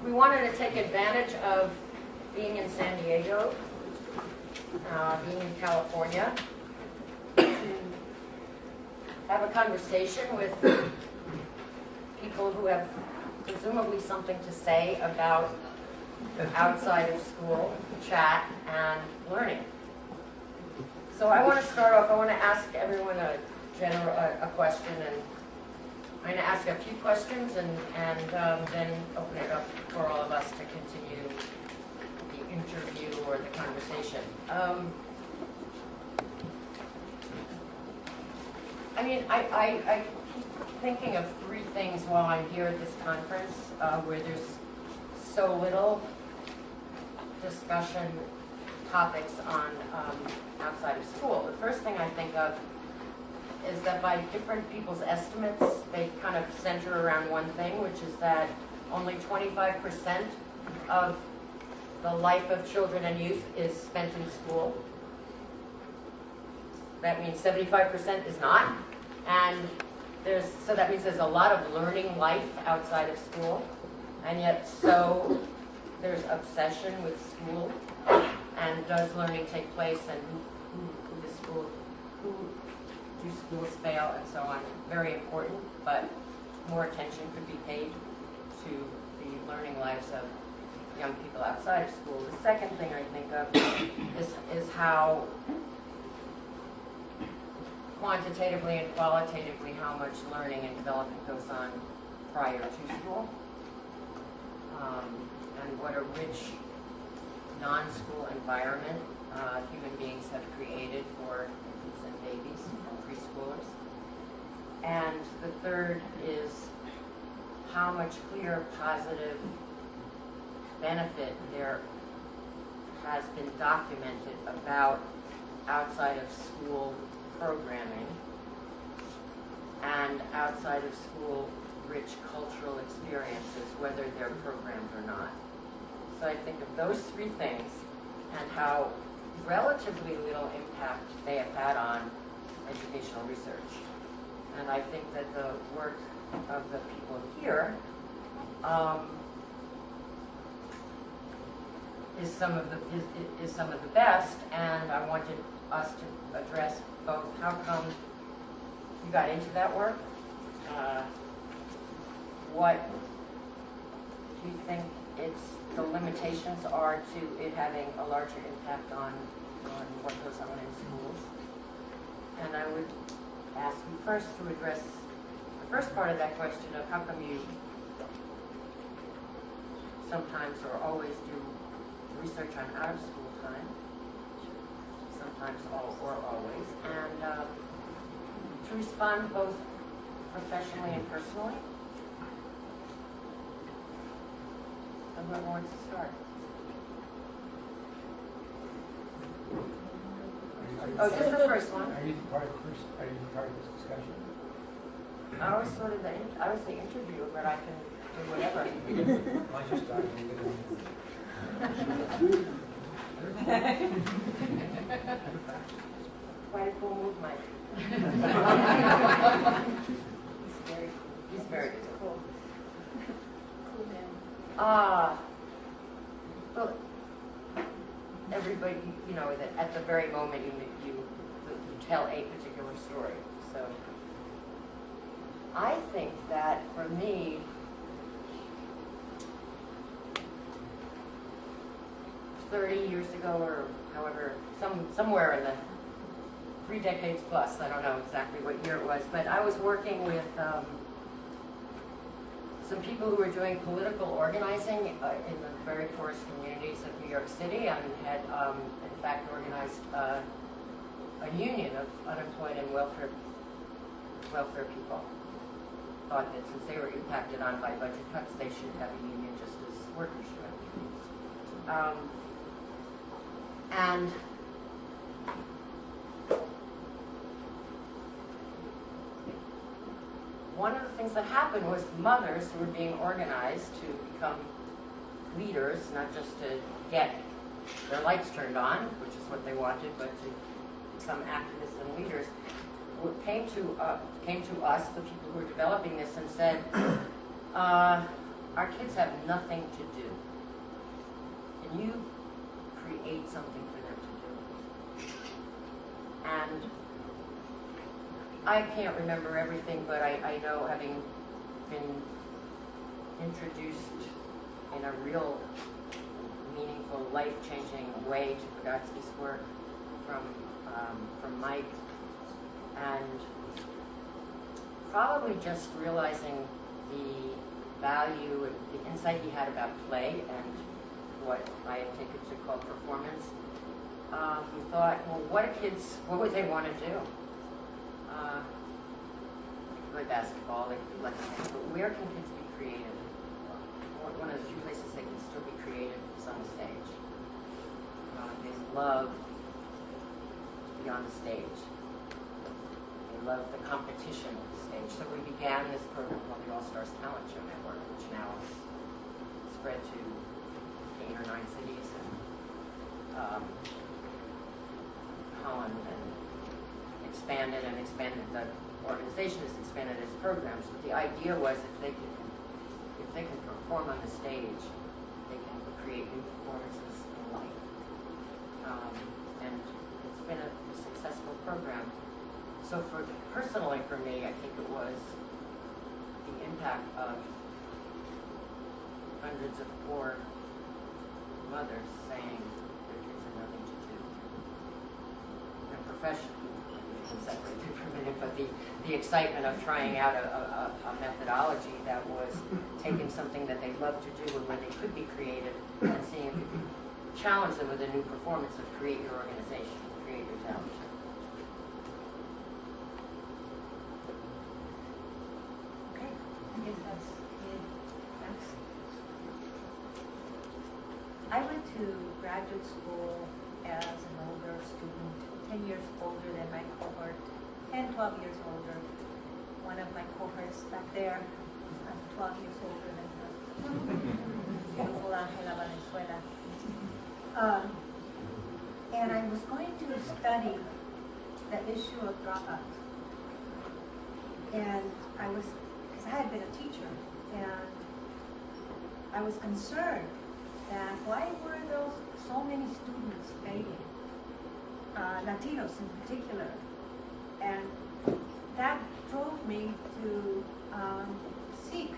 we wanted to take advantage of being in San Diego, being in California, have a conversation with people who have presumably something to say about outside of school chat and learning. So I want to start off, I want to ask everyone a question, and I'm going to ask a few questions and then open it up for all of us to continue the interview or the conversation. I keep thinking of three things while I'm here at this conference where there's so little discussion topics on outside of school. The first thing I think of is that by different people's estimates, they kind of center around one thing, which is that only 25% of the life of children and youth is spent in school. That means 75% is not. And so that means there's a lot of learning life outside of school. And yet so there's obsession with school. And does learning take place, and who do schools fail, and so on. Very important, but more attention could be paid to the learning lives of young people outside of school. The second thing I think of is how quantitatively and qualitatively how much learning and development goes on prior to school, and what a rich non-school environment human beings have created for infants and babies and preschoolers. And the third is how much clear positive benefit there has been documented about outside of school programming and outside of school rich cultural experiences, whether they're programmed or not. So I think of those three things and how relatively little impact they have had on educational research. And I think that the work of the people here is some of the best, and I wanted us to address both how come you got into that work, what do you think the limitations are to it having a larger impact on what goes on in schools. And I would ask you first to address the first part of that question of how come you sometimes or always do research on out of school time, sometimes or always, and to respond both professionally and personally. Whoever wants to start. Oh, just the first one. Are you part of this discussion? I was the interviewer, but I can do whatever. I just started. Quite a cool move, Mike. He's very cool. Cool man. Well, everybody, that at the very moment you tell a particular story. So I think that for me, $30 years ago, or however, somewhere in the 3 decades plus, I don't know exactly what year it was, but I was working with some people who were doing political organizing in the very poorest communities of New York City, and had in fact organized a union of unemployed and welfare people. Thought that since they were impacted on by budget cuts, they should have a union just as workers should have unions. And one of the things that happened was mothers who were being organized to become leaders, not just to get their lights turned on, which is what they wanted, but to become activists and leaders, came to us, the people who were developing this, and said, our kids have nothing to do. Can you create something for them to do? And I can't remember everything, but I know, having been introduced in a real meaningful, life-changing way to Pagatsky's work from Mike, and probably just realizing the value and the insight he had about play and what I have taken to call performance. We thought, well, what would they want to do? Play basketball, they could do lots of things, but where can kids be creative? One of the few places they can still be creative is on the stage. They love to be on the stage. They love the competition of the stage. So we began this program called the All-Stars Talent Show Network, which now is spread to 8 or 9 cities, and Holland, and expanded. The organization has expanded its programs, but the idea was if they can perform on the stage, they can create new performances in life. And it's been a successful program. So personally for me, I think it was the impact of hundreds of poor mothers saying their kids have nothing to do. And professionally, you can separate it for a minute, but the excitement of trying out a methodology that was taking something that they love to do and where they could be creative, and seeing if you could challenge them with a new performance of create your organization, create your talent show. Okay, I guess that's it. Thanks. I went to graduate school as an older student, 10 years older than my cohort, 10, 12 years older. One of my cohorts back there, I'm 12 years older than her. Beautiful Angela Valenzuela. And I was going to study the issue of dropout. And because I had been a teacher, and I was concerned that why were so many students failing, Latinos in particular, and that drove me to seek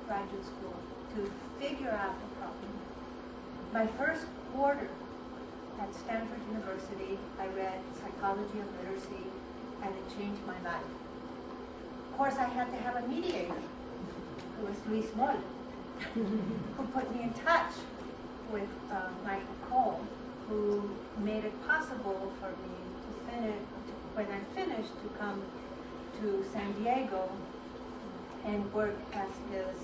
graduate school to figure out the problem. My first quarter at Stanford University, I read Psychology of Literacy, and it changed my life. Of course, I had to have a mediator, who was Luis Moll, who put me in touch with Michael Cole, who made it possible for me to finish, when I finished, to come to San Diego and work as his,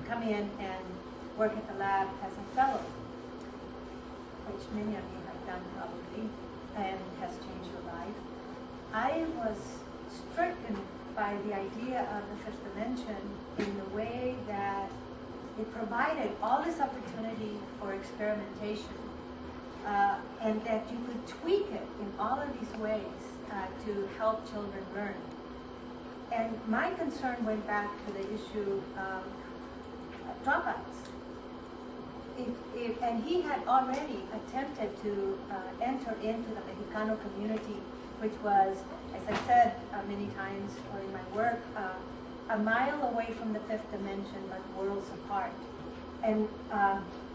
come in and work at the lab as a fellow, which many of you have done probably, and has changed your life. I was stricken by the idea of the fifth dimension in the way that it provided all this opportunity for experimentation, and that you could tweak it in all of these ways to help children learn. And my concern went back to the issue of dropouts. And he had already attempted to enter into the Mexicano community, which was, as I said many times in my work, a mile away from the fifth dimension, but worlds apart. And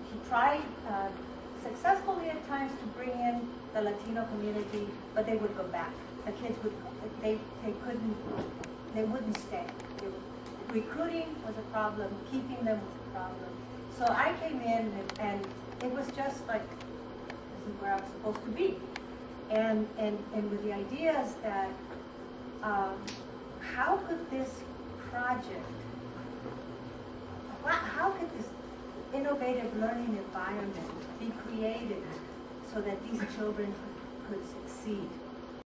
he tried successfully at times to bring in the Latino community, but they would go back. The kids they wouldn't stay. Recruiting was a problem, keeping them was a problem. So I came in and it was just like, this is where I was supposed to be. And with the ideas that, how could this project, how could this innovative learning environment be created so that these children could succeed?